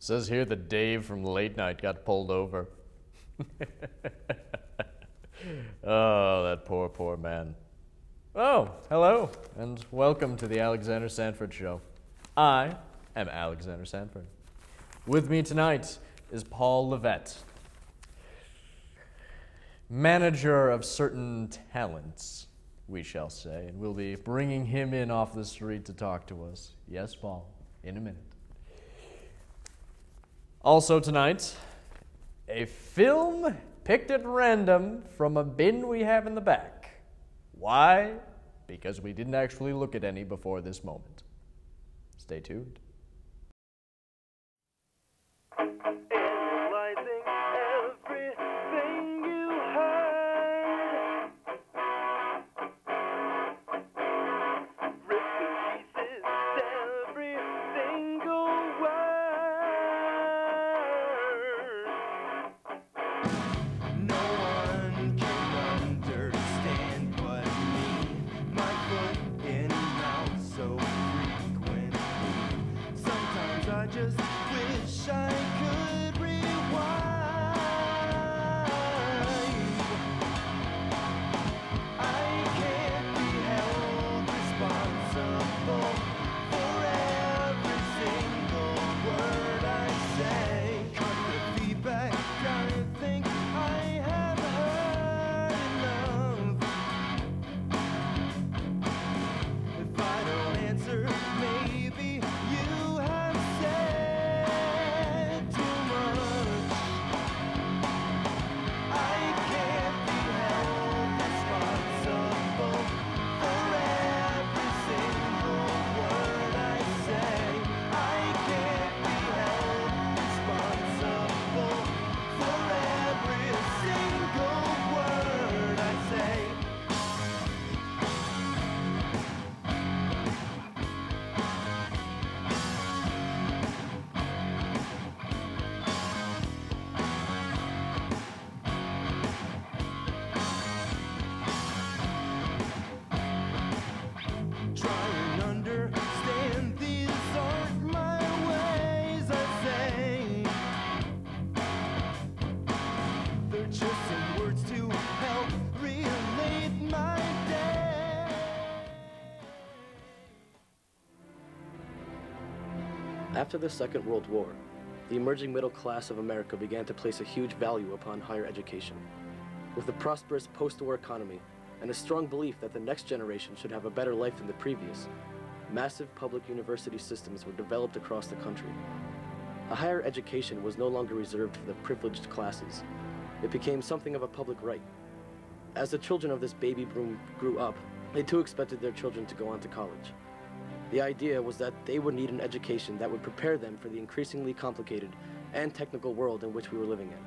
Says here that Dave from Late Night got pulled over. Oh, that poor, poor man. Oh, hello, and welcome to the Alexander Sanford Show. I am Alexander Sanford. With me tonight is Paul LeVette, manager of certain talents, we shall say, and we'll be bringing him in off the street to talk to us. Yes, Paul, in a minute. Also tonight, a film picked at random from a bin we have in the back. Why? Because we didn't actually look at any before this moment. Stay tuned. Analyzing everything you heard. Rip to pieces every single word. No one can understand but me. My foot in mouth so frequently. Sometimes I just wish I could rewind. I can't be held responsible for every single word I say. Cut the feedback, I think I have heard enough. If I don't answer, maybe you have said too much. I can't be held responsible for every single word I say. I can't be held responsible for every single word I say. Try and understand these aren't my ways, I say. They're just some words to help relate my day. After the Second World War, the emerging middle class of America began to place a huge value upon higher education. With a prosperous post-war economy and a strong belief that the next generation should have a better life than the previous, massive public university systems were developed across the country. A higher education was no longer reserved for the privileged classes. It became something of a public right. As the children of this baby boom grew up, they too expected their children to go on to college. The idea was that they would need an education that would prepare them for the increasingly complicated and technical world in which we were living in.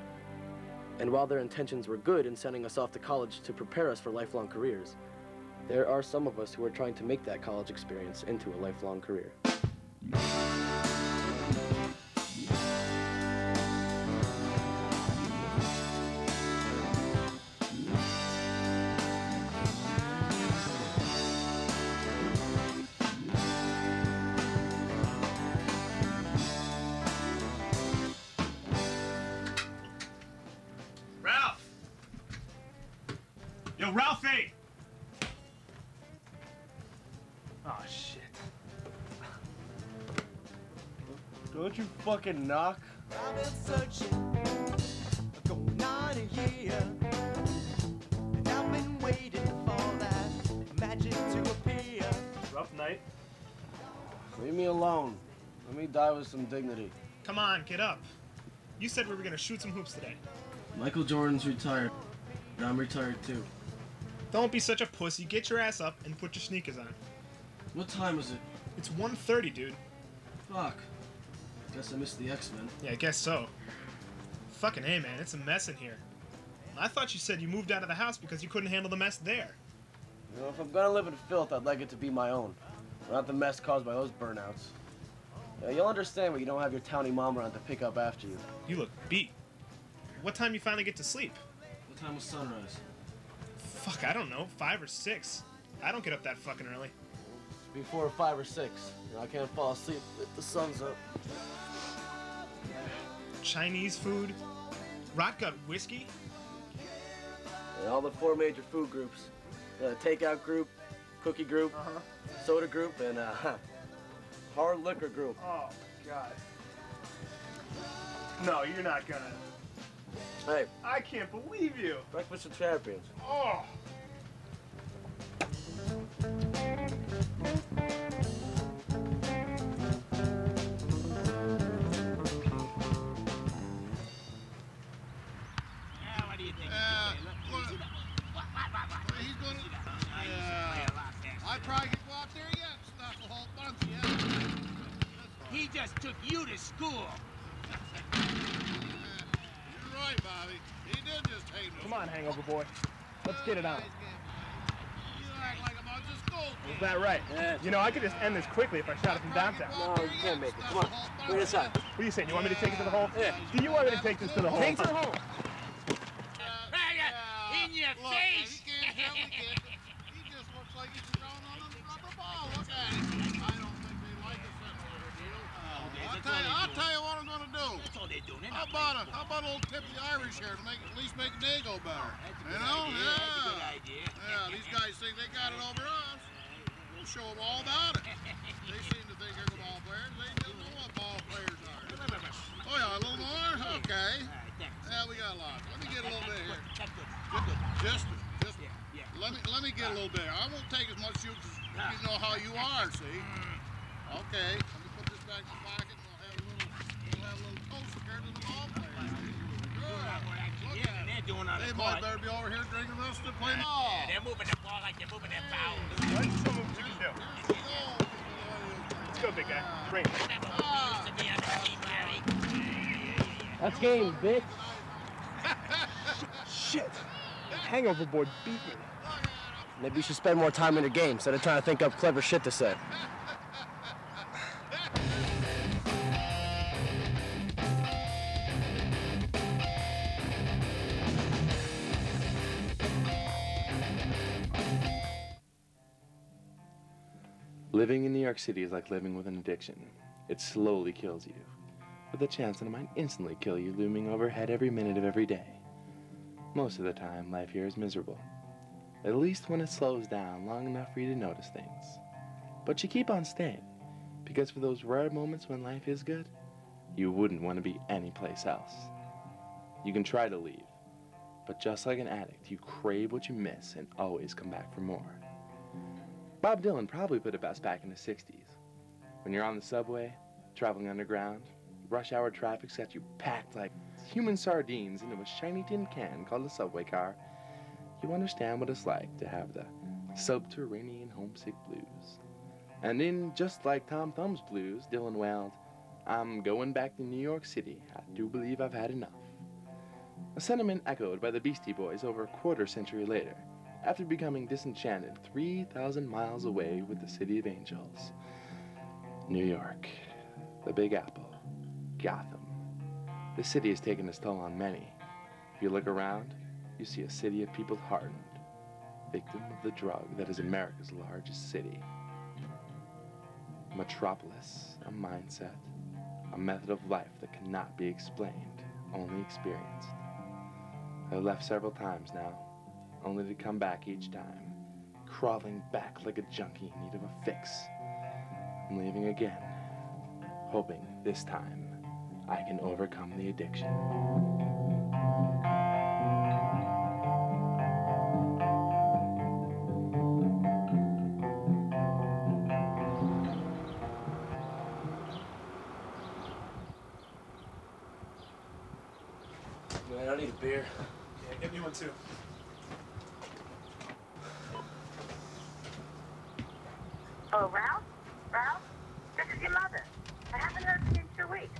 And while their intentions were good in sending us off to college to prepare us for lifelong careers, there are some of us who are trying to make that college experience into a lifelong career. Ralph! Yo, Ralphie! Oh, shit. Don't you fucking knock? I've been searching, going on a year, and I've been waiting for that magic to appear. Rough night. Leave me alone. Let me die with some dignity. Come on, get up. You said we were gonna shoot some hoops today. Michael Jordan's retired. And I'm retired too. Don't be such a pussy. Get your ass up and put your sneakers on. What time is it? It's 1:30, dude. Fuck. Guess I missed the X-Men. Yeah, I guess so. Fucking hey, man, it's a mess in here. I thought you said you moved out of the house because you couldn't handle the mess there. You know, if I'm gonna live in filth, I'd like it to be my own. Not the mess caused by those burnouts. Yeah, you'll understand when you don't have your towny mom around to pick up after you. You look beat. What time you finally get to sleep? What time was sunrise? Fuck, I don't know. 5 or 6. I don't get up that fucking early. Before 5 or 6. You know, I can't fall asleep if the sun's up. Chinese food, rot gut whiskey. And all the 4 major food groups. The takeout group, cookie group, soda group, and hard liquor group. Oh, God. No, you're not gonna. Hey, I can't believe you. breakfast of champions. Oh. He's gonna. I'd probably go out there yet, stuff a whole bunch, yeah. He just took you to school. You're right, Bobby. He did just hate me. Come on, hangover boy. Let's get it on. You act like a bunch of school kids. Is that right? Yeah. You know, I could just end this quickly if I shot it from downtown. No, you can't make it. Come on, bring it aside. What are you saying? You want me to take it to the hole? Yeah. Do you want me to take this to the hole? Take it to the hole. In your Look, face! he can't tell me, kid. He just looks like he's thrown on a rubber ball. Look at him. I don't think they like us anymore, deal. I'll tell you what I'm gonna do. That's all they're doing. How about a little tip of the Irish here to at least make the day go better? You know? That's a good idea. Yeah, these guys think they got it over us. We'll show them all about it. They seem to think they're ball players. They don't know what ball players are. Oh yeah, a little more? Okay. Yeah, we got lots. Let me get a little bit here. Just let me get a little bit. I won't take as much you because you know how you are, see? Okay. Let me put this back in the pocket and we'll have a little toast here to the ball players. Good. Look at They're doing on they the might court. better be over here drinking with us to play ball. Yeah, they're moving the ball like they're moving their foul. Let's show them what you can do. Let's go, big guy. Bring it. Used to be on the team, Harry. That's game, bitch. Shit. Hangover boy beat me. Maybe you should spend more time in your game instead of trying to think up clever shit to say. Living in New York City is like living with an addiction. It slowly kills you, with the chance that it might instantly kill you looming overhead every minute of every day. Most of the time, life here is miserable. At least when it slows down long enough for you to notice things. But you keep on staying, because for those rare moments when life is good, you wouldn't want to be anyplace else. You can try to leave, but just like an addict, you crave what you miss and always come back for more. Bob Dylan probably put it best back in the 60s. When you're on the subway, traveling underground, rush hour traffic's got you packed like human sardines into a shiny tin can called a subway car, you understand what it's like to have the subterranean homesick blues. And in Just Like Tom Thumb's Blues, Dylan wailed, "I'm going back to New York City. I do believe I've had enough." A sentiment echoed by the Beastie Boys over a quarter-century later, after becoming disenchanted 3,000 miles away with the City of Angels. New York, the Big Apple, Gotham. The city has taken its toll on many. If you look around, you see a city of people hardened, victim of the drug that is America's largest city. Metropolis, a mindset, a method of life that cannot be explained, only experienced. I've left several times now, only to come back each time, crawling back like a junkie in need of a fix. I'm leaving again, hoping this time I can overcome the addiction. Man, I need a beer. Yeah, get me one too. Oh, Ralph? Ralph? This is your mother. I haven't heard from you in 2 weeks.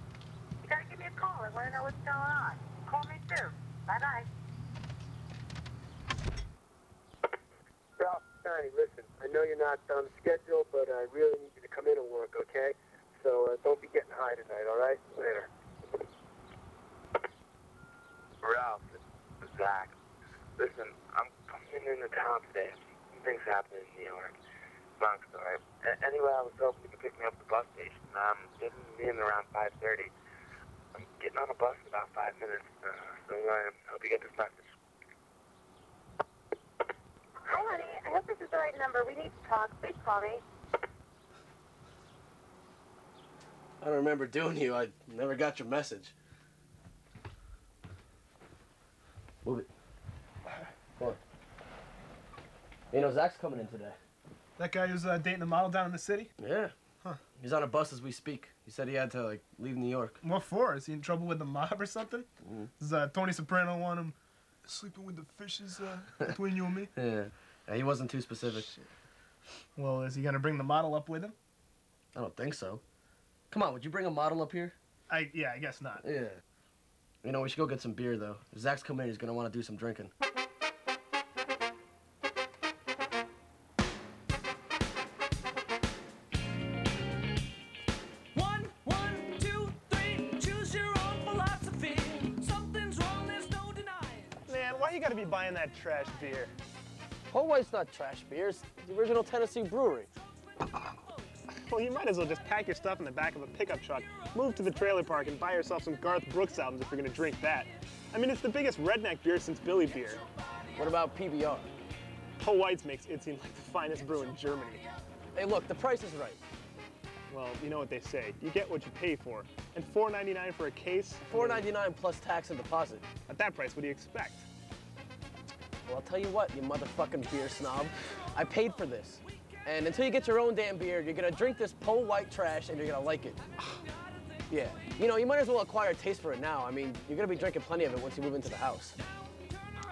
You gotta give me a call. I want to know what's going on. Call me too. Bye-bye. Ralph, Sonny, listen, I know you're not on schedule, but I really need you to come in and work, okay? So don't be getting high tonight, all right? Later. Ralph, it's Zach. Listen, I'm coming into town today. Things happening in New York. Long story. Anyway, I was hoping you could pick me up at the bus station. I'm getting in around 5:30. I'm getting on a bus in about 5 minutes, so I hope you get this message. Hi, honey. I hope this is the right number. We need to talk. Please call me. I don't remember doing you. I never got your message. Move it. Come on. You know, Zach's coming in today. That guy who's dating the model down in the city? Yeah. Huh. He's on a bus as we speak. He said he had to, like, leave New York. What for? Is he in trouble with the mob or something? Mm. Does Tony Soprano want him sleeping with the fishes between you and me? Yeah. He wasn't too specific. Shit. Well, is he gonna bring the model up with him? I don't think so. Come on, would you bring a model up here? Yeah, I guess not. Yeah. You know, we should go get some beer, though. If Zach's coming in, he's gonna want to do some drinking. Why you gotta be buying that trash beer? Paul White's not trash beer. It's the original Tennessee brewery. Well, you might as well just pack your stuff in the back of a pickup truck, move to the trailer park, and buy yourself some Garth Brooks albums if you're gonna drink that. I mean, it's the biggest redneck beer since Billy Beer. What about PBR? Paul White's makes it seem like the finest brew in Germany. Hey, look, the price is right. Well, you know what they say. You get what you pay for. And $4.99 for a case? $4.99 plus tax and deposit. At that price, what do you expect? Well, I'll tell you what, you motherfucking beer snob. I paid for this. And until you get your own damn beer, you're gonna drink this Paul White trash and you're gonna like it. Yeah. You know, you might as well acquire a taste for it now. I mean, you're gonna be drinking plenty of it once you move into the house.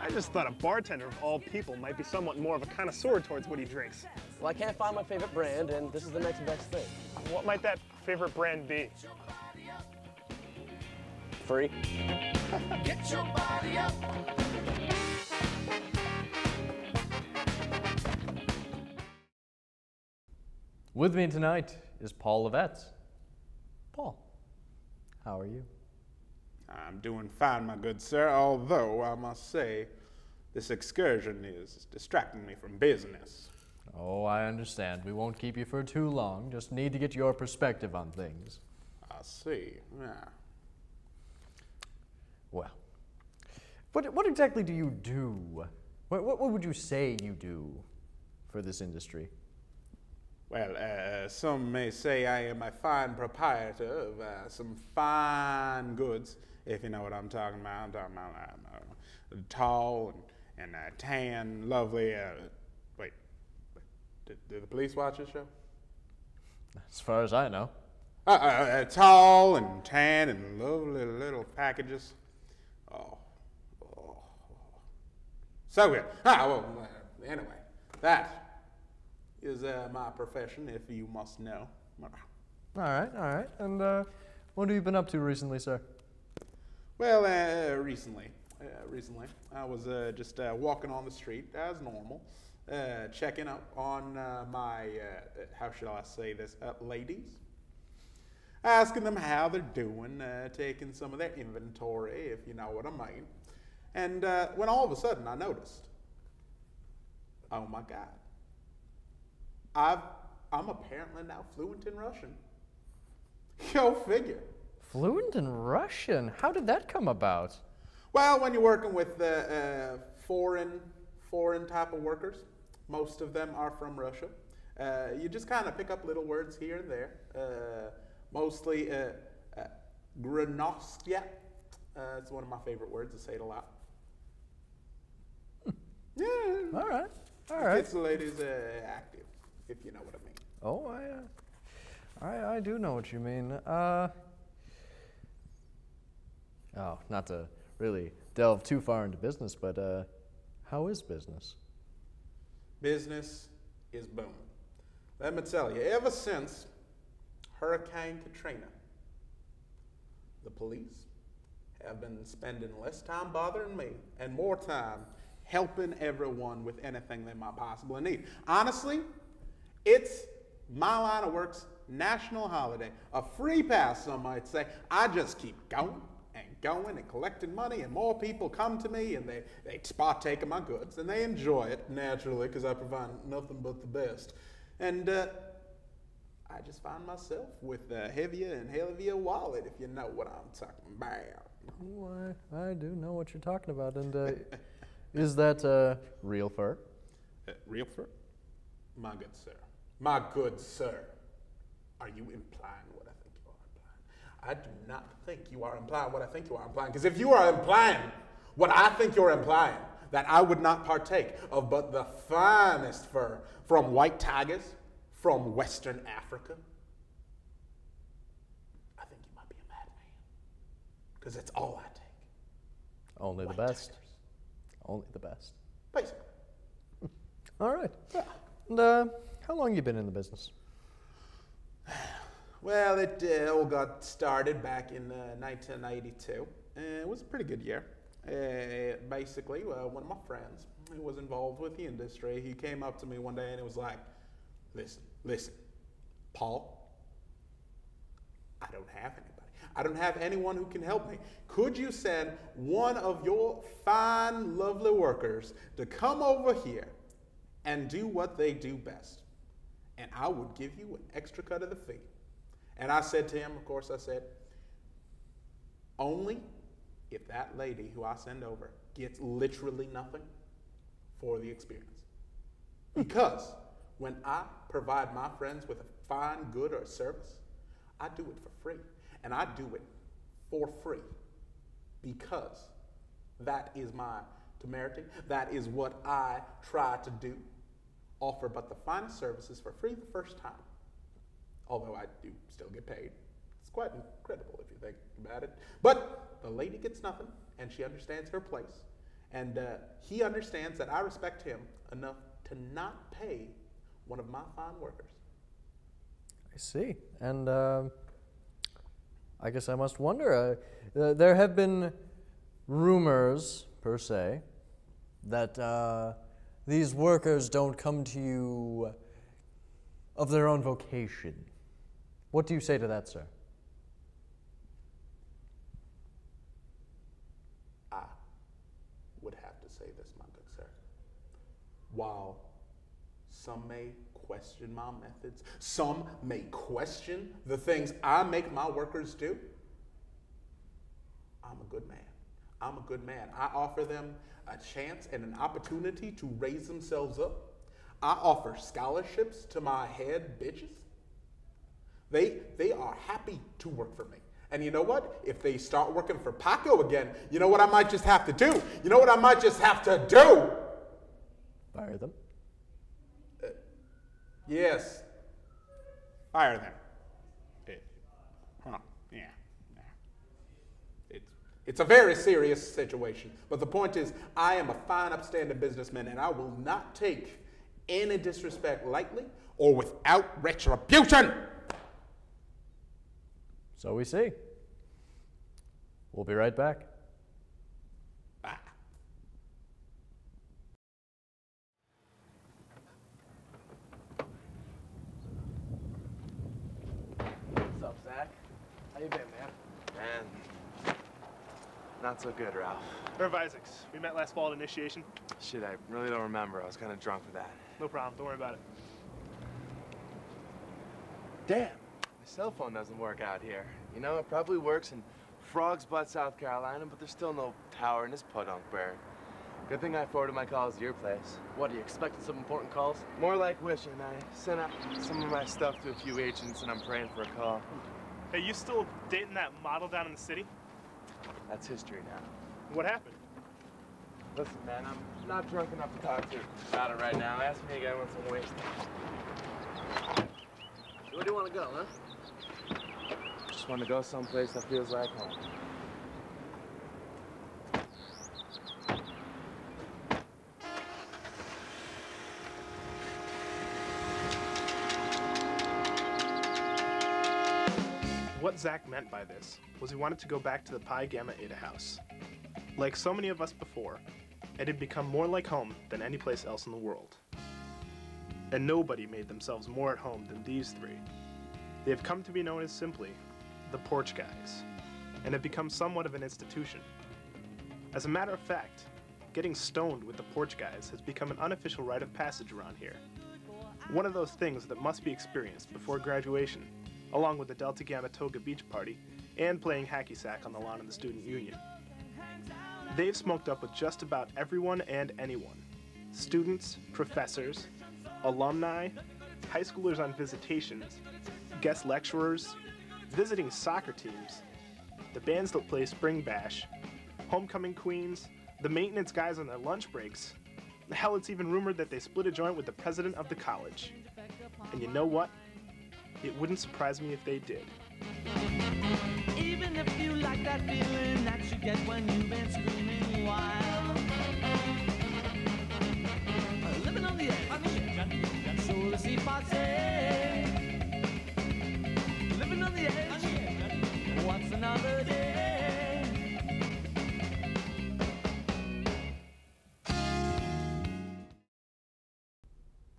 I just thought a bartender of all people might be somewhat more of a connoisseur towards what he drinks. Well, I can't find my favorite brand, and this is the next best thing. What might that favorite brand be? Free. Get your body up. With me tonight is Paul LeVette. Paul, how are you? I'm doing fine, my good sir, although I must say this excursion is distracting me from business. Oh, I understand. We won't keep you for too long. Just need to get your perspective on things. I see, yeah. Well, what exactly do you do? What would you say you do for this industry? Well, some may say I am a fine proprietor of some fine goods, if you know what I'm talking about. I'm talking about tall and tan, lovely. Wait, did the police watch this show? As far as I know. Tall and tan and lovely little packages. Oh. So good. Anyway, that is my profession, if you must know. All right. And what have you been up to recently, sir? Well, recently, I was just walking on the street as normal, checking up on my, how shall I say this, ladies. Asking them how they're doing, taking some of their inventory, if you know what I mean. And when all of a sudden I noticed, oh my God, I'm apparently now fluent in Russian. Go figure. Fluent in Russian? How did that come about? Well, when you're working with foreign type of workers, most of them are from Russia. You just kind of pick up little words here and there. Mostly granostia. It's one of my favorite words. I say it a lot. Yeah. All right. Gets the ladies active, if you know what I mean. Oh, I do know what you mean. Not to really delve too far into business, but how is business? Business is booming. Let me tell you, ever since Hurricane Katrina, the police have been spending less time bothering me and more time helping everyone with anything they might possibly need. Honestly, it's my line of work's national holiday, a free pass, some might say. I just keep going and collecting money, and more people come to me and they partake of my goods, and they enjoy it naturally because I provide nothing but the best. And I just find myself with a heavier and heavier wallet, if you know what I'm talking about. Why, I do know what you're talking about. And is that real fur? Real fur? My good sir. My good sir. Are you implying what I think you are implying? I do not think you are implying what I think you are implying. Because if you are implying what I think you're implying, that I would not partake of but the finest fur from white tigers from Western Africa, I think you might be a madman. Because it's all I take. Only the best. Only the best. Basically. All right. Yeah. And how long you been in the business? Well, it all got started back in 1982. It was a pretty good year. Basically, one of my friends who was involved with the industry, he came up to me one day and it was like, listen, Paul, I don't have anybody. I don't have anyone who can help me. Could you send one of your fine, lovely workers to come over here and do what they do best? And I would give you an extra cut of the fee. And I said to him, of course, I said, only if that lady who I send over gets literally nothing for the experience. Because when I provide my friends with a fine good or service, I do it for free. And I do it for free because that is my temerity. That is what I try to do. Offer but the finest services for free the first time. Although I do still get paid. It's quite incredible if you think about it. But the lady gets nothing, and she understands her place. And he understands that I respect him enough to not pay one of my fine workers. I see. And I guess I must wonder, there have been rumors, per se, that these workers don't come to you of their own vocation. What do you say to that, sir? I would have to say this, my good sir. While some may question my methods, some may question the things I make my workers do, I'm a good man. I'm a good man. I offer them a chance and an opportunity to raise themselves up. I offer scholarships to my head bitches. They are happy to work for me. And you know what? If they start working for Paco again, you know what I might just have to do? You know what I might just have to do? Fire them. Yes. Fire them. Yeah. It's a very serious situation. But the point is, I am a fine, upstanding businessman, and I will not take any disrespect lightly or without retribution. So we see. We'll be right back. Bye. What's up, Zach? How you been, man? Man, not so good, Ralph. Irv Isaacs. We met last fall at initiation. Shit, I really don't remember. I was kind of drunk for that. No problem. Don't worry about it. Damn, my cell phone doesn't work out here. You know, it probably works in Frog's Butt, South Carolina, but there's still no tower in this podunk bird. Good thing I forwarded my calls to your place. What, are you expecting some important calls? More like wishing. I sent out some of my stuff to a few agents, and I'm praying for a call. Hey, you still dating that model down in the city? That's history now. What happened? Listen, man, I'm not drunk enough to talk to you about it right now. Ask me again once I'm wasted. Where do you want to go, huh? Just want to go someplace that feels like home. What Zach meant by this was he wanted to go back to the Pi Gamma Eta house. Like so many of us before, it had become more like home than any place else in the world. And nobody made themselves more at home than these three. They have come to be known as simply the Porch Guys, and have become somewhat of an institution. As a matter of fact, getting stoned with the Porch Guys has become an unofficial rite of passage around here. One of those things that must be experienced before graduation, along with the Delta Gamma Toga Beach Party and playing hacky sack on the lawn of the Student Union. They've smoked up with just about everyone and anyone. Students, professors, alumni, high schoolers on visitations, guest lecturers, visiting soccer teams, the bands that play Spring Bash, homecoming queens, the maintenance guys on their lunch breaks. Hell, it's even rumored that they split a joint with the president of the college. And you know what? It wouldn't surprise me if they did. Even if you like that feeling that you get when you've been screaming wild. Living on the edge, so to see party. Living on the edge, what's another day?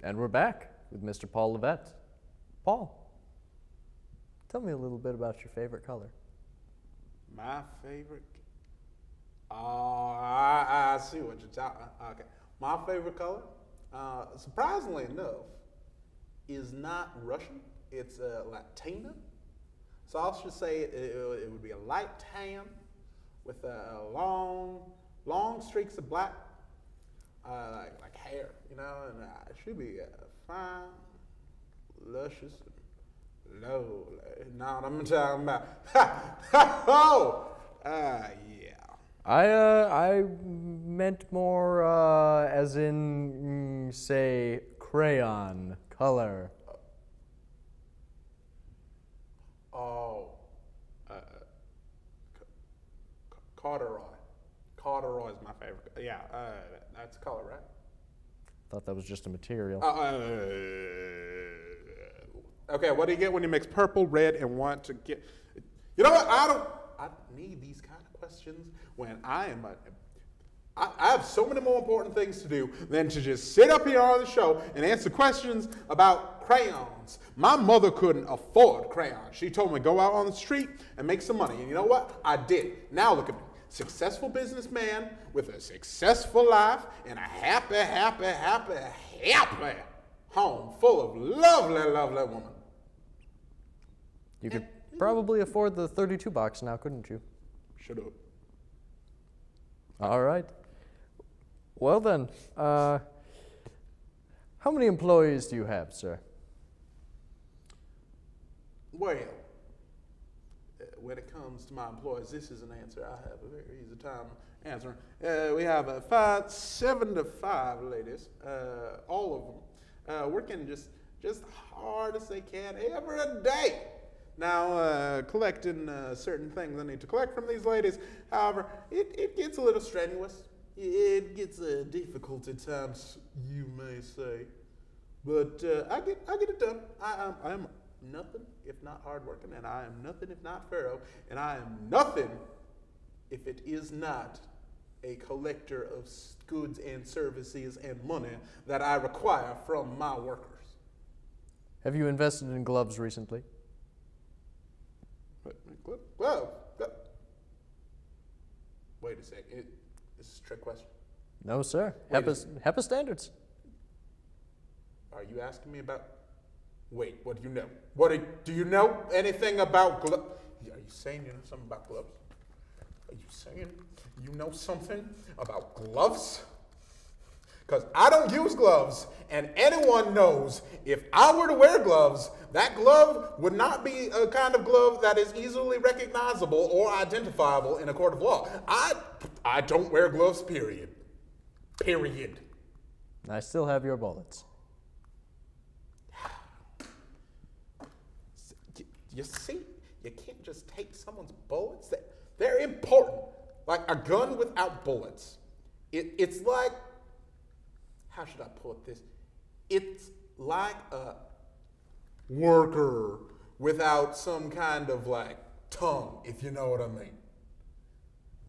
And we're back with Mr. Paul LeVette. Paul, tell me a little bit about your favorite color. My favorite? Oh, I see what you're talking. Okay, my favorite color, surprisingly enough, is not Russian. It's Latina. So I should say it would be a light tan with long streaks of black, like hair, you know, and it should be fine, luscious, and low. Know what I'm talking about? Oh, yeah. I meant more as in, say, crayon color. Oh, corduroy. Corduroy is my favorite. Yeah, that's color, right? Thought that was just a material. Okay, what do you get when you mix purple, red, and want to get? You know what? I don't need these kind of questions when I have so many more important things to do than to just sit up here on the show and answer questions about crayons. My mother couldn't afford crayons. She told me go out on the street and make some money. And you know what? I did. Now look at me. Successful businessman with a successful life and a happy home full of lovely women. You could probably afford the 32 box now, couldn't you? Shut up. All right. Well then, how many employees do you have, sir? Well, when it comes to my employees, this is an answer I have a very easy time answering. We have 7 to 5 ladies, all of them, working just hard as they can every day. Now, collecting certain things I need to collect from these ladies, however, it gets a little strenuous. It gets difficult at times, you may say. But I get it done. I am nothing if not hardworking, and I am nothing if not thorough, and I am nothing if it is not a collector of goods and services and money that I require from my workers. Have you invested in gloves recently? Glove? Wait a second. This is a trick question. No, sir. HEPA standards. Are you asking me about? Wait, what do you know? Do you know anything about gloves? Are you saying you know something about gloves? Are you saying you know something about gloves? Because I don't use gloves, and anyone knows if I were to wear gloves, that glove would not be a kind of glove that is easily recognizable or identifiable in a court of law. I don't wear gloves, period. Period. I still have your bullets. You see, you can't just take someone's bullets. They're important. Like a gun without bullets. It's like, how should I put this? It's like a worker without some kind of like tongue, if you know what I mean.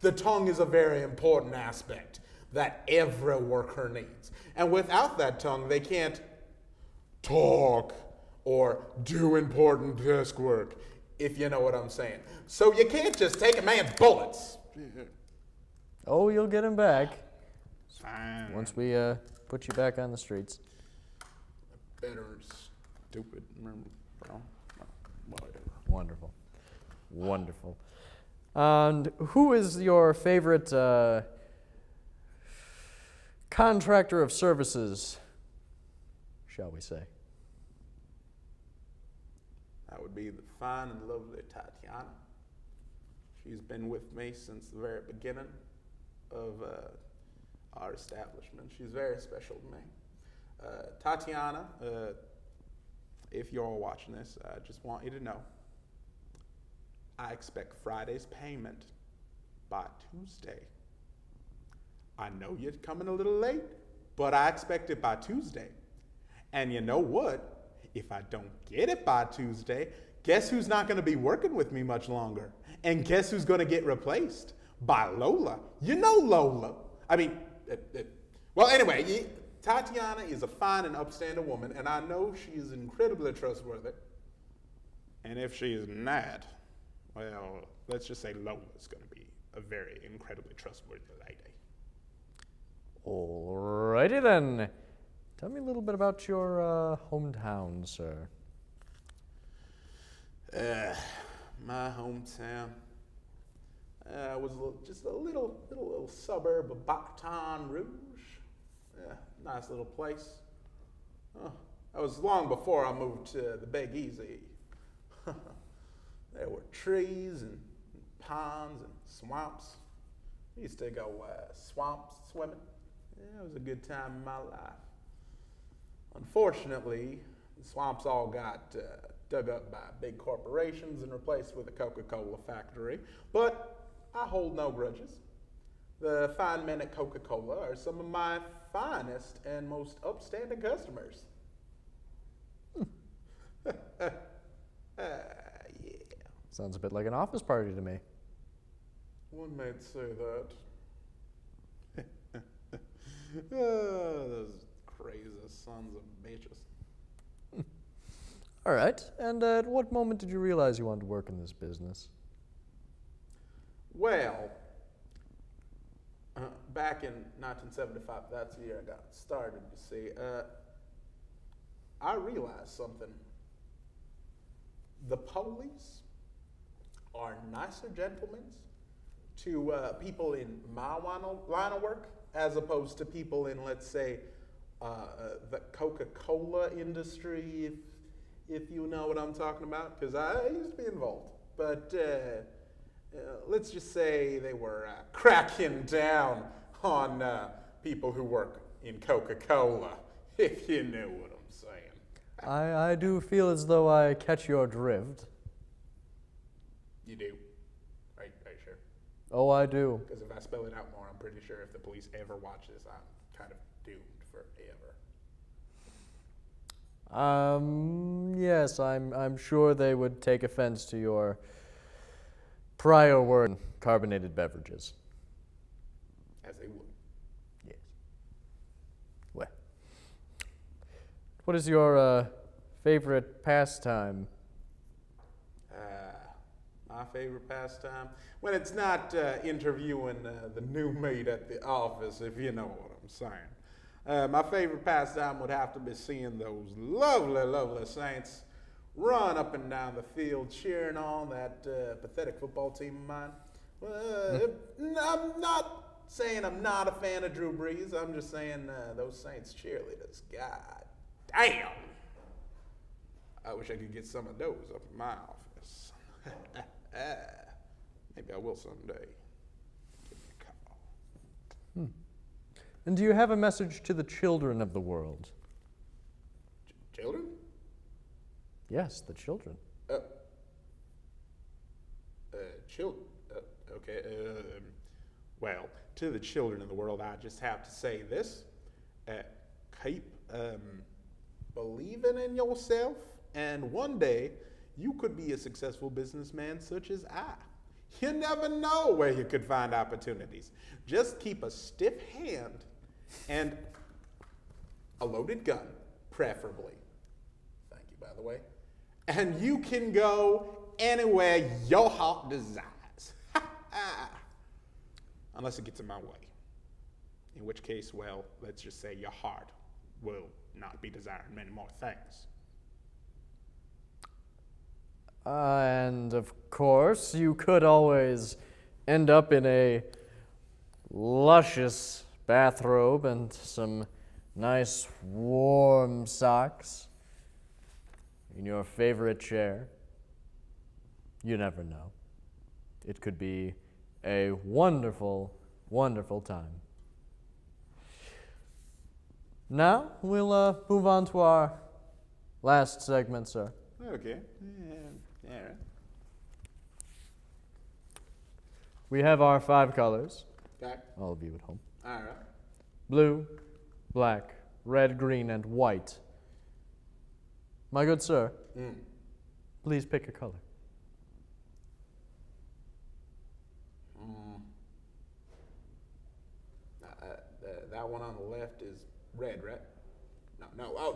The tongue is a very important aspect that every worker needs. And without that tongue, they can't talk or do important desk work, if you know what I'm saying. So you can't just take a man's bullets. Oh, you'll get him back. Fine. Once we put you back on the streets. better stupid. Whatever. Wonderful. Wonderful. And who is your favorite contractor of services, shall we say? That would be the fine and lovely Tatiana. She's been with me since the very beginning of our establishment. She's very special to me. Tatiana, if you're watching this, I just want you to know I expect Friday's payment by Tuesday. I know you're coming a little late, but I expect it by Tuesday. And you know what? If I don't get it by Tuesday, guess who's not going to be working with me much longer? And guess who's going to get replaced? By Lola. You know Lola. I mean, well, anyway, Tatiana is a fine and upstanding woman, and I know she is incredibly trustworthy. And if she is not, well, let's just say Lola's going to be a very incredibly trustworthy lady. Alrighty then. Tell me a little bit about your hometown, sir. My hometown was just a little suburb of Baton Rouge. Nice little place. That was long before I moved to the Big Easy. There were trees and ponds and swamps. I used to go swamp swimming. Yeah, it was a good time in my life. Unfortunately, the swamps all got dug up by big corporations and replaced with a Coca-Cola factory. But I hold no grudges. The fine men at Coca-Cola are some of my finest and most upstanding customers. Yeah. Sounds a bit like an office party to me. One might say that. Those crazy sons of bitches. All right. And at what moment did you realize you wanted to work in this business? Well, back in 1975, that's the year I got started, you see, I realized something. The police are nicer gentlemen to people in my line of work as opposed to people in, let's say, the Coca-Cola industry, if you know what I'm talking about, because I used to be involved. But let's just say they were cracking down on people who work in Coca-Cola, if you know what I'm saying. I do feel as though I catch your drift. You do? Are you sure? Oh, I do. Because if I spell it out more, I'm pretty sure if the police ever watch this, I'm kind of doomed forever. Yes, I'm sure they would take offense to your prior word, carbonated beverages. As they would. Yes. Well, what is your favorite pastime? My favorite pastime? When it's not interviewing the new maid at the office, if you know what I'm saying. My favorite pastime would have to be seeing those lovely, lovely Saints run up and down the field cheering on that pathetic football team of mine. I'm not saying I'm not a fan of Drew Brees. I'm just saying those Saints cheerleaders, god damn. I wish I could get some of those up in my office. Maybe I will someday. Give me a call. And do you have a message to the children of the world? Children? Yes, the children. Children. Okay. Well, to the children of the world, I just have to say this: keep believing in yourself, and one day you could be a successful businessman such as I. You never know where you could find opportunities. Just keep a stiff hand and a loaded gun, preferably. Thank you, by the way. And you can go anywhere your heart desires. Unless it gets in my way. In which case, well, let's just say your heart will not be desiring many more things. And of course, you could always end up in a luscious bathrobe and some nice warm socks in your favorite chair. You never know. It could be a wonderful, wonderful time. Now, we'll move on to our last segment, sir. Okay. Yeah. All right. We have our 5 colors. Okay. All of you at home. All right. Blue, black, red, green, and white. My good sir, please pick a color. That one on the left is red, right? No.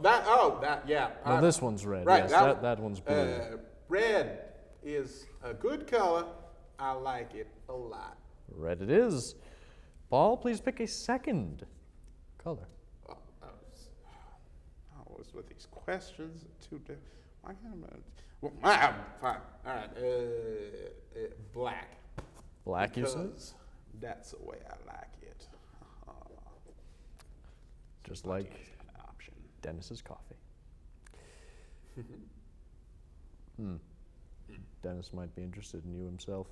Yeah. No, this one's red. Right. Yes, that one's blue. Red is a good color. I like it a lot. Red it is. Paul, please pick a second color. I was with these questions. Why can't fine. All right. Black. Black, you said? That's the way I like it. Just like Dennis's coffee. Dennis might be interested in you himself.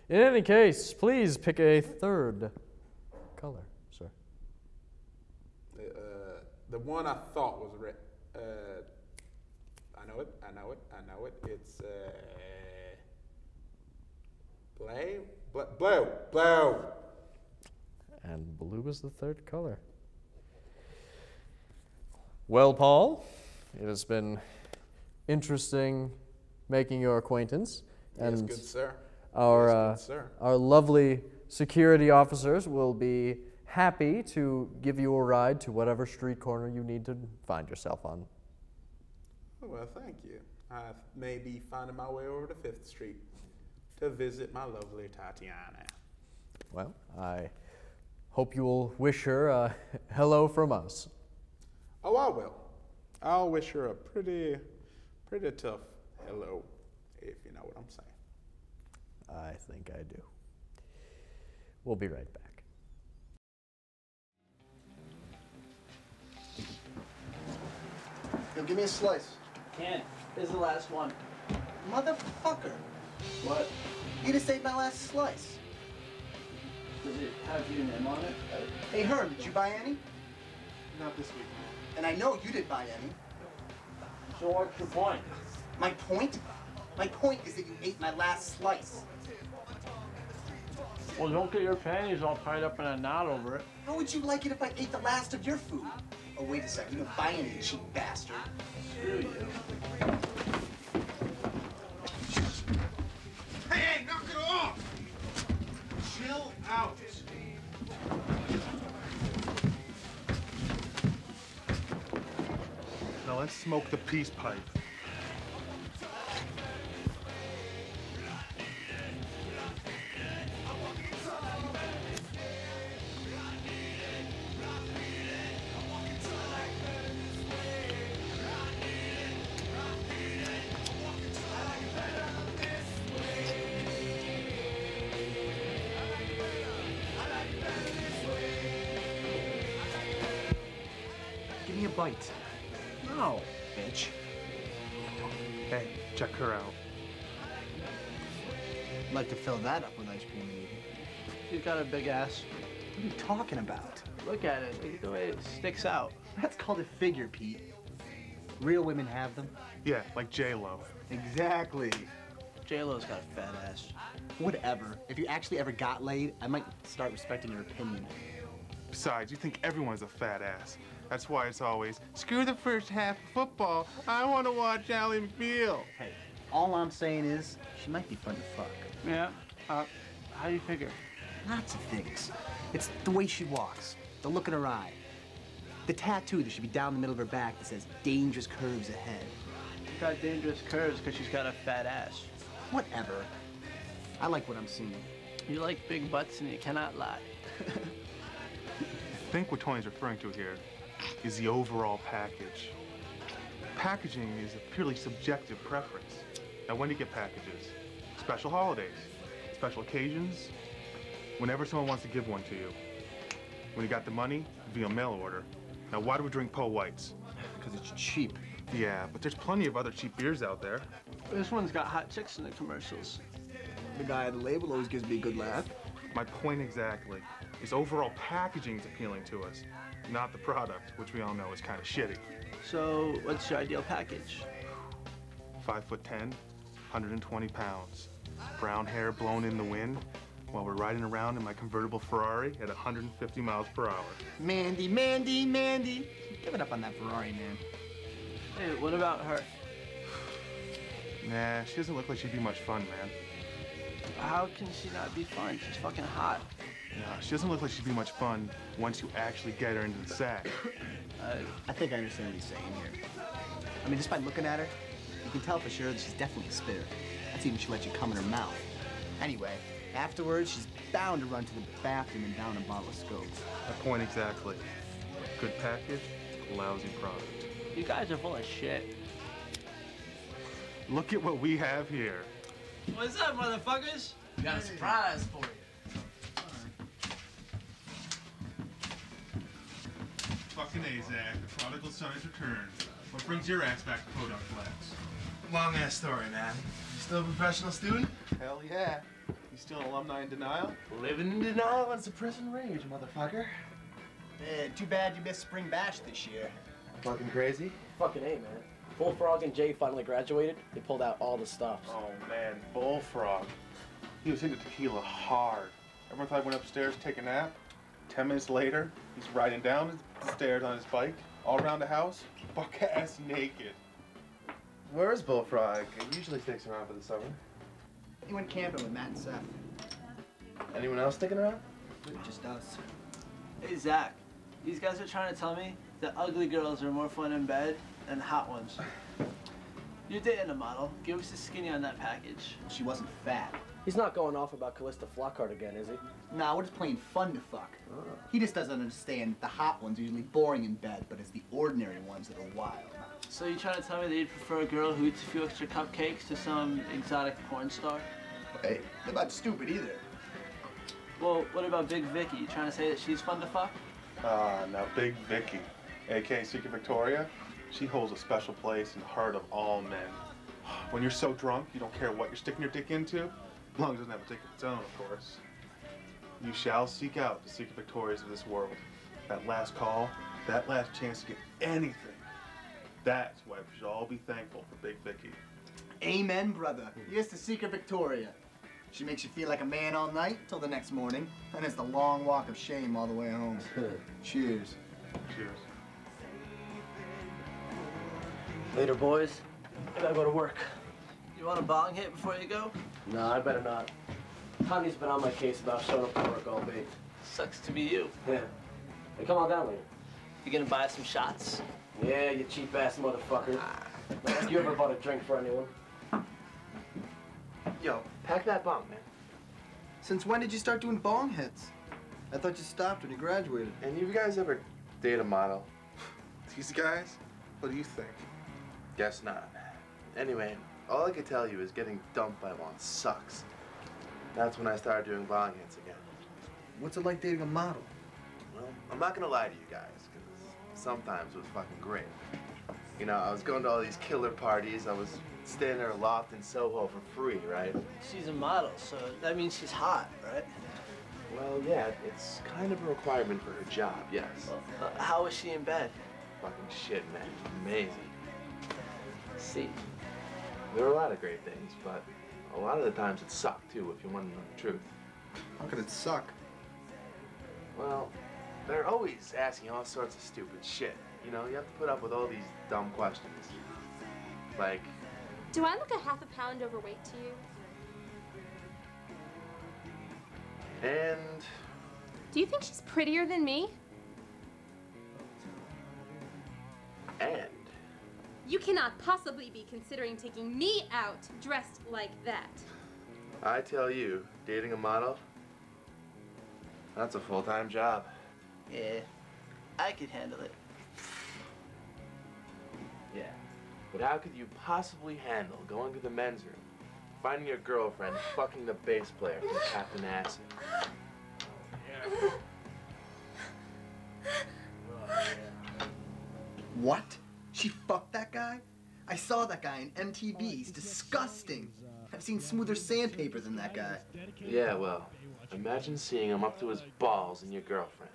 In any case, please pick a third color, sir. The one I thought was red. I know it. It's blue. And blue is the third color. Well, Paul, it has been interesting making your acquaintance. Yes, And good sir. Our lovely security officers will be happy to give you a ride to whatever street corner you need to find yourself on. Well, thank you. I may be finding my way over to 5th Street to visit my lovely Tatiana. Well, I hope you will wish her a hello from us. Oh, I will. I'll wish her a pretty tough hello, if you know what I'm saying. I think I do. We'll be right back. Yo, give me a slice. Can't. This is the last one. Motherfucker. What? You just ate my last slice. Does it have your name on it? Hey, Herm, did you buy any? Not this week, man. And I know you didn't buy any. So what's your point? My point? My point is that you ate my last slice. Well, don't get your panties all tied up in a knot over it. How would you like it if I ate the last of your food? Oh, wait a second. You don't buy any, you cheap bastard. Screw you. Hey, knock it off! Chill out. Now let's smoke the peace pipe. Give me a bite. No. Bitch. Hey, check her out. I'd like to fill that up with ice cream and eat it. She's got a big ass. What are you talking about? Look at it. Look at the way it sticks out. That's called a figure, Pete. Real women have them. Yeah, like J-Lo. Exactly. J-Lo's got a fat ass. Whatever. If you actually ever got laid, I might start respecting your opinion. Besides, you think everyone's a fat ass. That's why it's always, screw the first half of football. I want to watch Ally McBeal. Hey, all I'm saying is, she might be fun to fuck. Yeah. How do you figure? Lots of things. It's the way she walks, the look in her eye, the tattoo that should be down the middle of her back that says dangerous curves ahead. She's got dangerous curves because she's got a fat ass. Whatever. I like what I'm seeing. You like big butts and you cannot lie. I think what Tony's referring to here is the overall package. Packaging is a purely subjective preference. Now, when do you get packages? Special holidays, special occasions, whenever someone wants to give one to you. When you got the money, via mail order. Now, why do we drink Po Whites? Because it's cheap. Yeah, but there's plenty of other cheap beers out there. This one's got hot chicks in the commercials. The guy at the label always gives me a good laugh. My point exactly is overall packaging is appealing to us, not the product, which we all know is kind of shitty. So, what's your ideal package? 5'10", 120 pounds, brown hair blown in the wind, while we're riding around in my convertible Ferrari at 150 miles per hour. Mandy, Mandy, Mandy. Give it up on that Ferrari, man. Hey, what about her? Nah, she doesn't look like she'd be much fun, man. How can she not be fun? She's fucking hot. No, she doesn't look like she'd be much fun once you actually get her into the sack. I think I understand what he's saying here. I mean, just by looking at her, you can tell for sure that she's definitely a spitter. That's even if she lets you come in her mouth. Anyway, afterwards, she's bound to run to the bathroom and down a bottle of Scope. My point exactly. Good package, lousy product. You guys are full of shit. Look at what we have here. What's up, motherfuckers? We got a surprise for you. Fucking A, Zach. The prodigal son has returned. What brings your ass back to Podunk Flats? Long ass story, man. You still a professional student? Hell yeah. You still an alumni in denial? Living in denial and suppressing rage, motherfucker. Too bad you missed Spring Bash this year. Fucking crazy? Fucking A, man. Bullfrog and Jay finally graduated. They pulled out all the stops. Oh man, Bullfrog. He was into tequila hard. Everyone thought I went upstairs to take a nap. 10 minutes later, he's riding down the stairs on his bike, all around the house, buck-ass naked. Where is Bullfrog? He usually sticks around for the summer. He went camping with Matt and Seth. Anyone else sticking around? Just us. Hey, Zach. These guys are trying to tell me that ugly girls are more fun in bed than hot ones. You're dating a model. Give us a skinny on that package. She wasn't fat. He's not going off about Callista Flockhart again, is he? Nah, we're just playing fun to fuck. He just doesn't understand the hot ones are usually boring in bed, but it's the ordinary ones that are wild. So you trying to tell me that you'd prefer a girl who eats a few extra cupcakes to some exotic porn star? Hey, they're not stupid either. Well, what about Big Vicky? You trying to say that she's fun to fuck? Now Big Vicky, a.k.a. Secret Victoria, she holds a special place in the heart of all men. When you're so drunk, you don't care what you're sticking your dick into, as long as it doesn't have a dick of its own, of course. You shall seek out the Secret Victorias of this world. That last call, that last chance to get anything. That's why we should all be thankful for Big Vicky. Amen, brother. Here's to Secret Victoria. She makes you feel like a man all night till the next morning, and it's the long walk of shame all the way home. Cheers. Cheers. Later, boys. I gotta go to work. You want a bong hit before you go? No, I better not. Connie's been on my case about showing up to work all day. Sucks to be you. Yeah. Hey, come on down later. You gonna buy some shots? Yeah, you cheap-ass motherfucker. Have you ever bought a drink for anyone? Yo, pack that bong, man. Since when did you start doing bong hits? I thought you stopped when you graduated. And you guys ever date a model? These guys? What do you think? Guess not. Anyway, all I can tell you is getting dumped by one sucks. That's when I started doing bong hits again. What's it like dating a model? Well, I'm not gonna lie to you guys, because sometimes it was fucking great. You know, I was going to all these killer parties. I was staying in her loft in Soho for free, right? She's a model, so that means she's hot, right? Well, yeah, it's kind of a requirement for her job, yes. Well, how was she in bed? Fucking shit, man. Amazing. See. There were a lot of great things, but a lot of the times it sucked, too, if you want to know the truth. How could it suck? Well, they're always asking all sorts of stupid shit. You know, you have to put up with all these dumb questions. Like, do I look a half a pound overweight to you? and... Do you think she's prettier than me? And... You cannot possibly be considering taking me out dressed like that. I tell you, dating a model, that's a full-time job. Yeah, I could handle it. But how could you possibly handle going to the men's room, finding your girlfriend fucking the bass player from Captain Acid? What? She fucked that guy? I saw that guy in MTV. He's disgusting. I've seen smoother sandpaper than that guy. Yeah, well, imagine seeing him up to his balls in your girlfriend.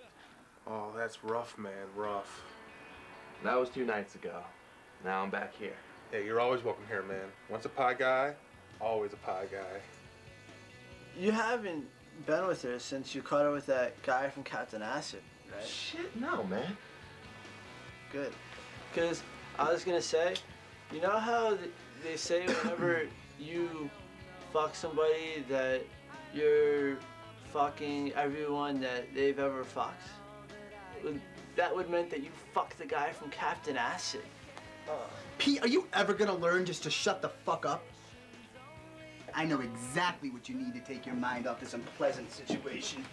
Oh, that's rough, man, rough. That was 2 nights ago. Now I'm back here. Hey, you're always welcome here, man. Once a pie guy, always a pie guy. You haven't been with her since you caught her with that guy from Captain Acid, right? Shit, no, man. Good. Because I was going to say, you know how they say whenever you fuck somebody that you're fucking everyone that they've ever fucked? That would mean that you fucked the guy from Captain Acid. Pete, are you ever gonna learn just to shut the fuck up? I know exactly what you need to take your mind off this unpleasant situation.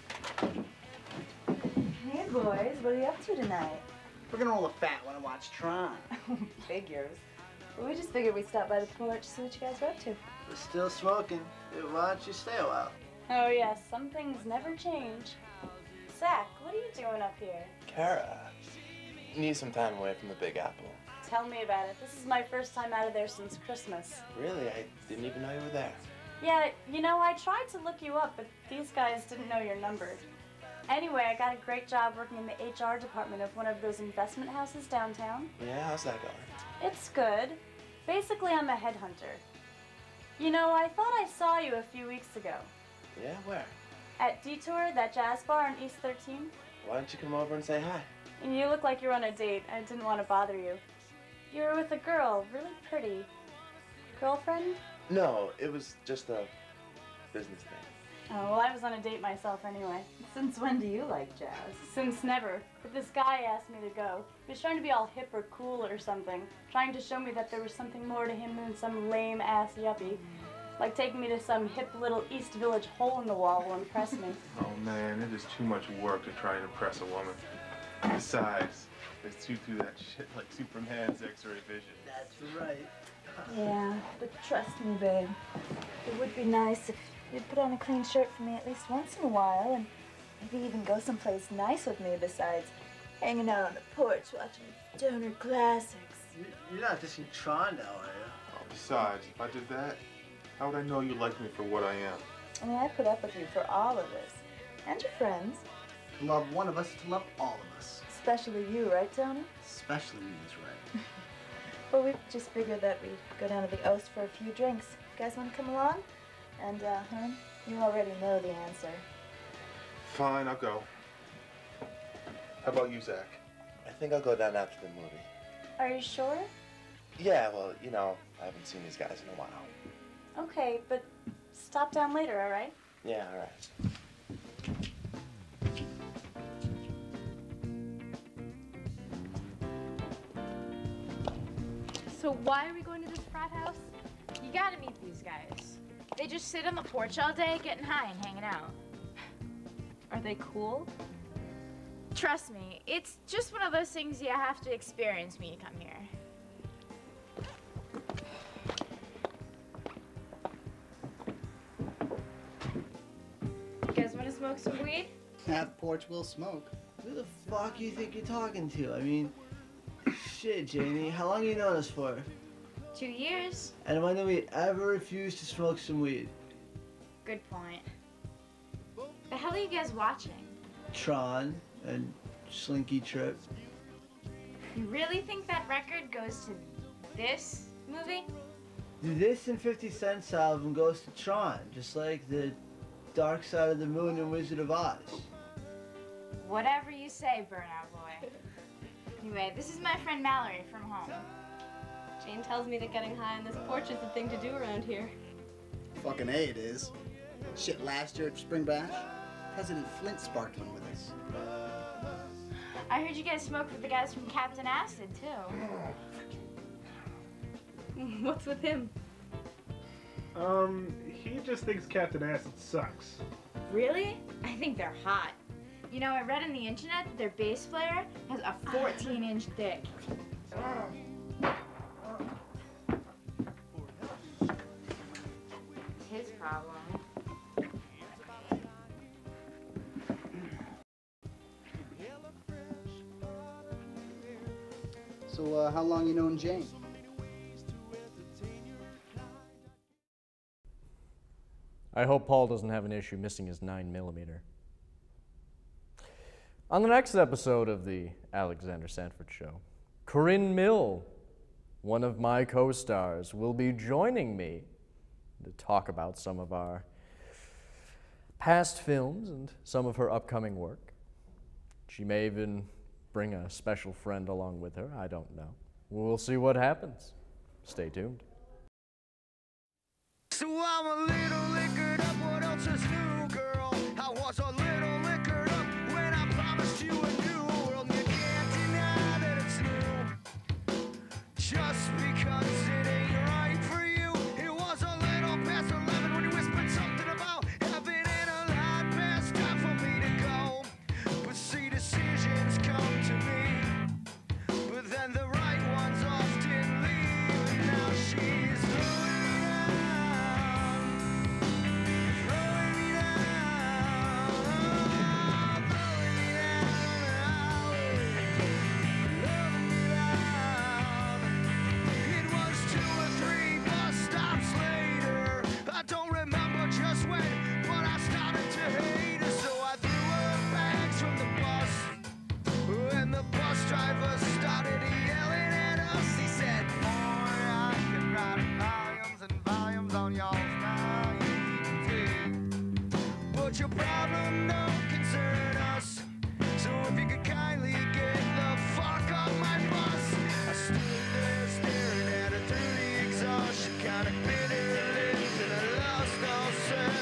Hey boys, what are you up to tonight? We're gonna roll a fat one and watch Tron. Figures. Well, we just figured we'd stop by the porch, see what you guys were up to. We're still smoking. Why don't you stay a while? Oh yes, some things never change. Zach, what are you doing up here? Kara, need some time away from the Big Apple. Tell me about it. This is my first time out of there since Christmas. Really? I didn't even know you were there. Yeah, you know, I tried to look you up, but these guys didn't know your number. Anyway, I got a great job working in the HR department of one of those investment houses downtown. Yeah, how's that going? It's good. Basically, I'm a headhunter. You know, I thought I saw you a few weeks ago. Yeah, where? At Detour, that jazz bar on East 13. Why don't you come over and say hi? And you look like you're on a date. I didn't want to bother you. You were with a girl, really pretty. Girlfriend? No, it was just a business thing. Oh, well, I was on a date myself anyway. Since when do you like jazz? Since never. But this guy asked me to go. He was trying to be all hip or cool or something. Trying to show me that there was something more to him than some lame-ass yuppie. Like taking me to some hip little East Village hole-in-the-wall will impress me. Oh man, it is too much work to try and impress a woman. Besides, they see through that shit like Superman's X-ray vision. That's right. Yeah, but trust me, babe. It would be nice if you'd put on a clean shirt for me at least once in a while, and maybe even go someplace nice with me besides hanging out on the porch watching stoner classics. You're not dissing Tron now, are you? Oh, besides, if I did that, how would I know you like me for what I am? I mean, I put up with you for all of this. And your friends. To love one of us is to love all of us. Especially you, right, Tony? Especially me is right. Well, we just figured that we'd go down to the Oast for a few drinks. You guys want to come along? And, hon, you already know the answer. Fine, I'll go. How about you, Zach? I think I'll go down after the movie. Are you sure? Yeah, well, you know, I haven't seen these guys in a while. Okay, but stop down later, all right? Yeah, all right. So why are we going to this frat house? You gotta meet these guys. They just sit on the porch all day getting high and hanging out. Are they cool? Trust me, it's just one of those things you have to experience when you come here. You guys want to smoke some weed? That porch will smoke. Who the fuck you think you're talking to? I mean, shit, Jamie, how long you known us for? 2 years. And when did we ever refuse to smoke some weed? Good point. The hell are you guys watching? Tron and Slinky Trip. You really think that record goes to this movie? This and 50 Cent's album goes to Tron, just like the Dark Side of the Moon and Wizard of Oz. Whatever you say, Burnout Boy. Anyway, this is my friend Mallory from home. Jane tells me that getting high on this porch is the thing to do around here. Fucking A, it is. Shit, last year at Spring Bash, President Flint sparked one with us. I heard you guys smoked with the guys from Captain Acid, too. What's with him? He just thinks Captain Acid sucks. Really? I think they're hot. You know, I read on the internet that their bass player has a 14-inch dick. So, how long you known Jane? I hope Paul doesn't have an issue missing his 9mm. On the next episode of the Alexander Sanford Show, Corinne Mill, one of my co-stars, will be joining me to talk about some of our past films and some of her upcoming work. She may even bring a special friend along with her. I don't know. We'll see what happens. Stay tuned. So I'm a little liquored up, what else is new, girl? I was a little liquored up when I promised you a new world. You can't deny that it's new. Just because it ain't right for you. It was a little past 11 when you whispered something about having in a lot past time for me to go. But see, decisions come to me, but then the right ones often leave, and now she's driver started yelling at us. He said, boy, I can write volumes and volumes on y'all's naivety, but your problem don't concern us. So if you could kindly get the fuck off my bus. I stood there staring at her through the exhaust. She kind of bit her lips and I lost all sense.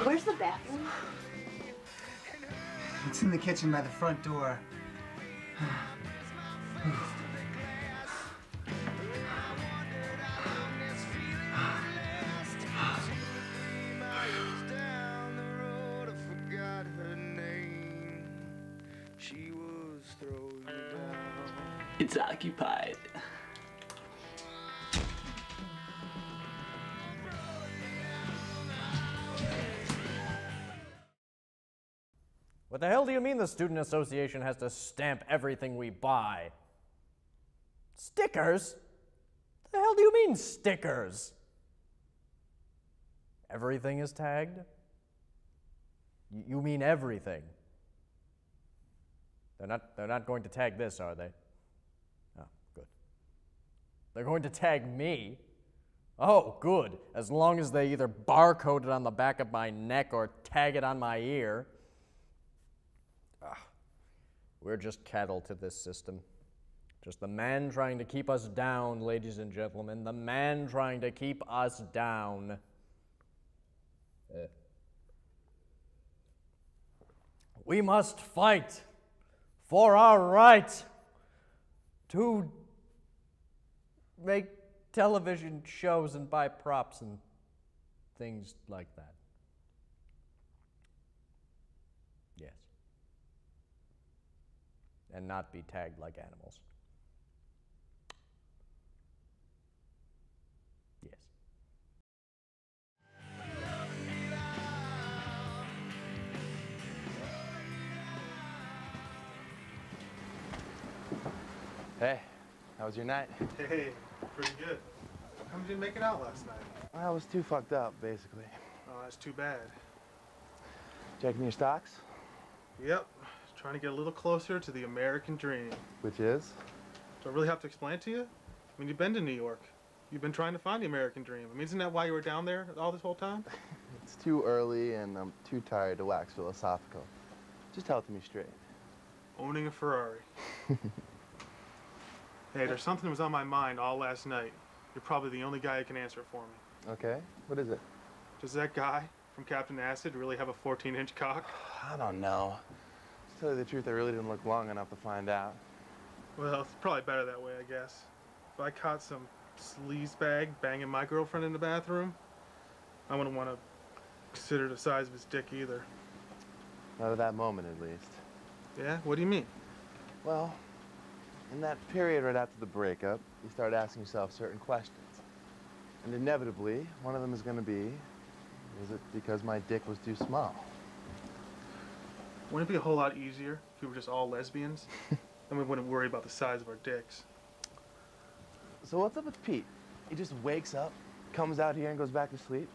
Where's the bathroom? It's in the kitchen by the front door. It's occupied. What the hell do you mean the Student Association has to stamp everything we buy? Stickers? What the hell do you mean, stickers? Everything is tagged? You mean everything? They're not going to tag this, are they? Oh, good. They're going to tag me? Oh, good. As long as they either barcode it on the back of my neck or tag it on my ear. We're just cattle to this system. Just the man trying to keep us down, ladies and gentlemen. The man trying to keep us down. We must fight for our right to make television shows and buy props and things like that. Yes. And not be tagged like animals. Yes. Hey, how was your night? Hey, pretty good. How come you didn't make it out last night? I was too fucked up, basically. Oh, that's too bad. Checking your stocks? Yep. Trying to get a little closer to the American dream. Which is? Do I really have to explain it to you? I mean, you've been to New York. You've been trying to find the American dream. I mean, isn't that why you were down there all this whole time? It's too early and I'm too tired to wax philosophical. Just tell it to me straight. Owning a Ferrari. Hey, there's something that was on my mind all last night. You're probably the only guy who can answer it for me. Okay, what is it? Does that guy from Captain Acid really have a 14-inch cock? I don't know. To tell you the truth, I really didn't look long enough to find out. Well, it's probably better that way, I guess. If I caught some sleazebag banging my girlfriend in the bathroom, I wouldn't want to consider the size of his dick either. Not at that moment, at least. Yeah? What do you mean? Well, in that period right after the breakup, you start asking yourself certain questions. And inevitably, one of them is going to be, was it because my dick was too small? Wouldn't it be a whole lot easier if we were just all lesbians? Then we wouldn't worry about the size of our dicks. So what's up with Pete? He just wakes up, comes out here and goes back to sleep?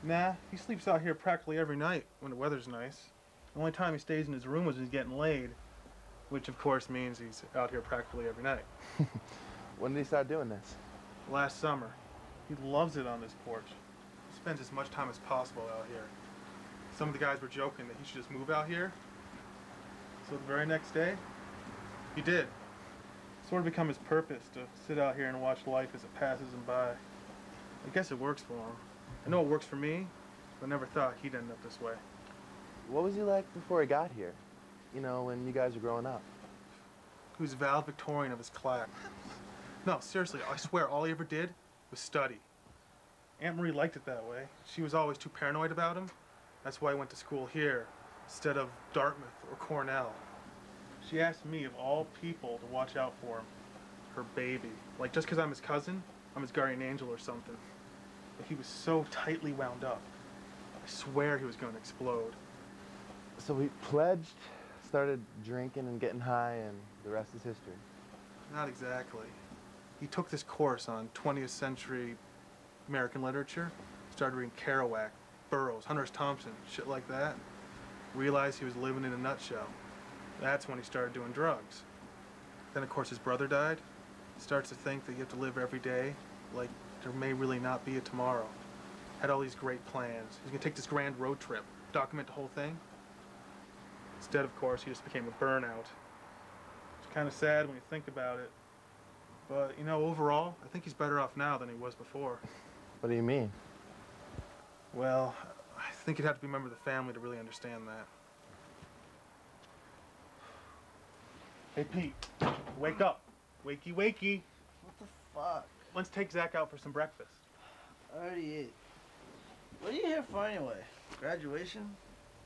Nah, he sleeps out here practically every night when the weather's nice. The only time he stays in his room was when he's getting laid, which of course means he's out here practically every night. When did he start doing this? Last summer. He loves it on this porch. He spends as much time as possible out here. Some of the guys were joking that he should just move out here. So the very next day, he did. Sort of become his purpose to sit out here and watch life as it passes him by. I guess it works for him. I know it works for me, but I never thought he'd end up this way. What was he like before he got here? You know, when you guys were growing up? He was valedictorian of his class. No, seriously, I swear all he ever did was study. Aunt Marie liked it that way. She was always too paranoid about him. That's why I went to school here instead of Dartmouth or Cornell. She asked me, of all people, to watch out for him. Her baby. Like, just because I'm his cousin, I'm his guardian angel or something. But he was so tightly wound up. I swear he was going to explode. So he pledged, started drinking and getting high, and the rest is history. Not exactly. He took this course on 20th century American literature, started reading Kerouac, Burroughs, Hunter S. Thompson, shit like that. Realized he was living in a nutshell. That's when he started doing drugs. Then, of course, his brother died. He starts to think that you have to live every day like there may really not be a tomorrow. Had all these great plans. He was gonna take this grand road trip, document the whole thing. Instead, of course, he just became a burnout. It's kind of sad when you think about it. But, you know, overall, I think he's better off now than he was before. What do you mean? Well, I think you'd have to be a member of the family to really understand that. Hey, Pete, wake up. Wakey, wakey. What the fuck? Let's take Zach out for some breakfast. I already ate. What are you here for anyway? Graduation?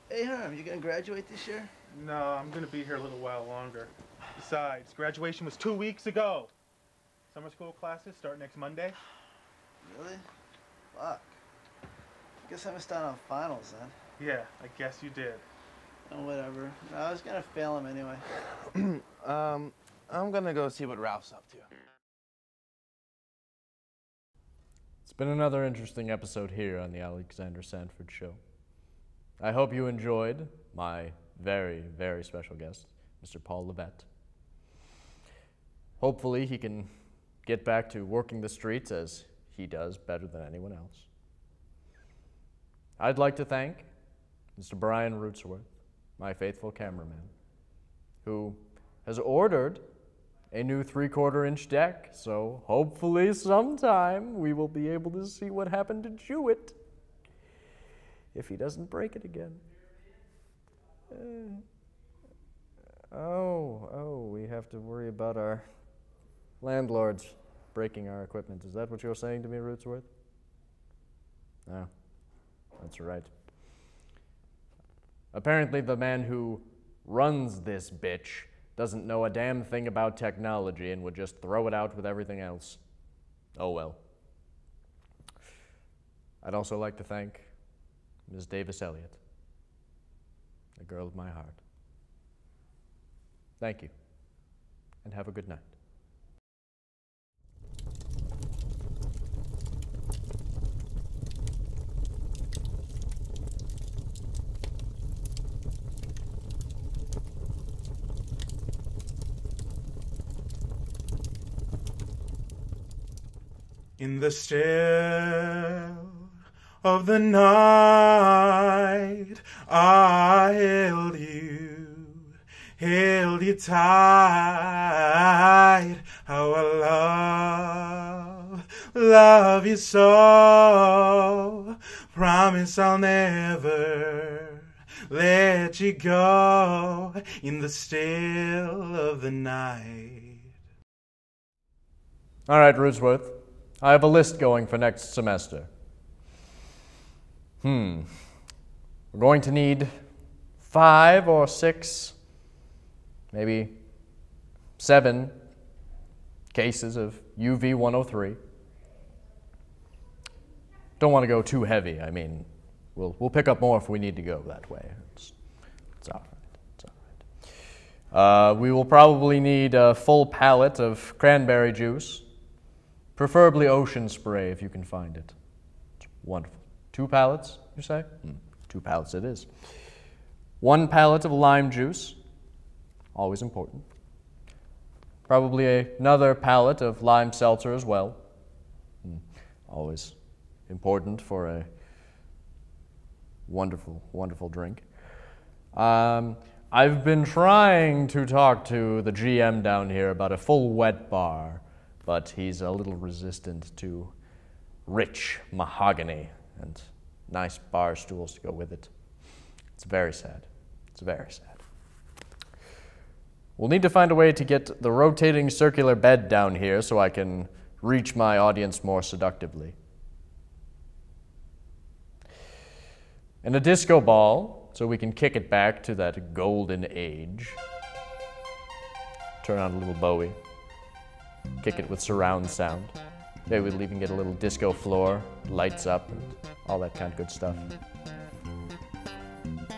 Hey, Herm, you gonna graduate this year? No, I'm gonna be here a little while longer. Besides, graduation was 2 weeks ago. Summer school classes start next Monday. Really? Fuck. Guess I missed out on finals then. Yeah, I guess you did. Oh, whatever. No, I was gonna fail him anyway. I'm gonna go see what Ralph's up to. It's been another interesting episode here on the Alexander Sanford Show. I hope you enjoyed my very, very special guest, Mr. Paul LeVette. Hopefully he can get back to working the streets as he does better than anyone else. I'd like to thank Mr. Brian Rootsworth, my faithful cameraman, who has ordered a new 3/4-inch deck, so hopefully sometime we will be able to see what happened to Jewett if he doesn't break it again. We have to worry about our landlords breaking our equipment. Is that what you're saying to me, Rootsworth? No, that's right. Apparently the man who runs this bitch doesn't know a damn thing about technology and would just throw it out with everything else. Oh well. I'd also like to thank Ms. Davis Elliott, the girl of my heart. Thank you, and have a good night. In the still of the night, I held you held you tight. How I love you so. Promise I'll never let you go in the still of the night. All right, Rootsworth. I have a list going for next semester. We're going to need 5 or 6, maybe 7 cases of UV-103. Don't want to go too heavy. I mean, we'll pick up more if we need to go that way. It's all right. It's all right. We will probably need a full pallet of cranberry juice, preferably ocean spray if you can find it. It's wonderful. 2 pallets, you say? 2 pallets it is. 1 pallet of lime juice, always important. Probably another pallet of lime seltzer as well. Always important for a wonderful, wonderful drink. I've been trying to talk to the GM down here about a full wet bar, but he's a little resistant to rich mahogany and nice bar stools to go with it. It's very sad. It's very sad. We'll need to find a way to get the rotating circular bed down here so I can reach my audience more seductively. And a disco ball so we can kick it back to that golden age. Turn on a little Bowie. Kick it with surround sound. Maybe we'll even get a little disco floor, lights up, and all that kind of good stuff.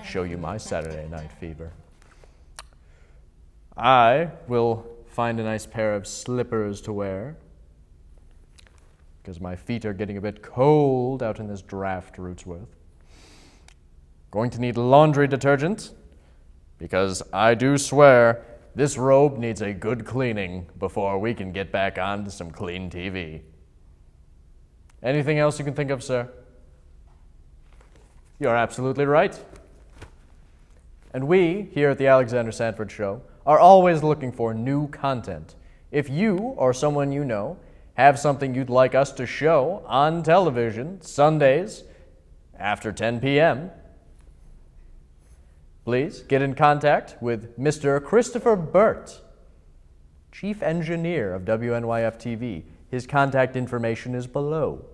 Show you my Saturday night fever. I will find a nice pair of slippers to wear because my feet are getting a bit cold out in this draft, Rootsworth. Going to need laundry detergent because I do swear this robe needs a good cleaning before we can get back on to some clean TV. Anything else you can think of, sir? You're absolutely right. And we, here at the Alexander Sanford Show, are always looking for new content. If you or someone you know have something you'd like us to show on television Sundays after 10 p.m., please get in contact with Mr. Christopher Burt, Chief Engineer of WNYF-TV. His contact information is below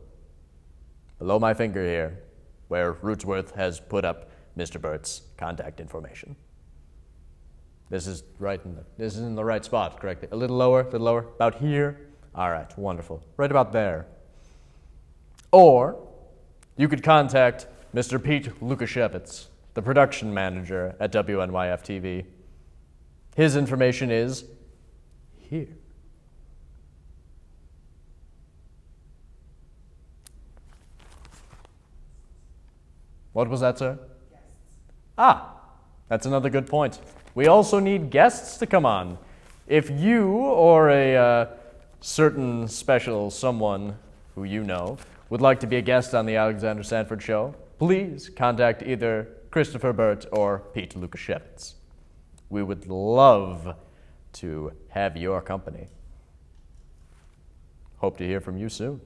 my finger here, where Rootsworth has put up Mr. Burt's contact information. This is this is in the right spot, correct? A little lower, about here. All right, wonderful. Right about there. Or you could contact Mr. Pete Lukashevitz, the production manager at WNYF-TV. His information is here. What was that, sir? Ah, that's another good point. We also need guests to come on. If you or a certain special someone who you know would like to be a guest on the Alexander Sanford Show, please contact either Christopher Burt or Pete Lukashevitz. We would love to have your company. Hope to hear from you soon.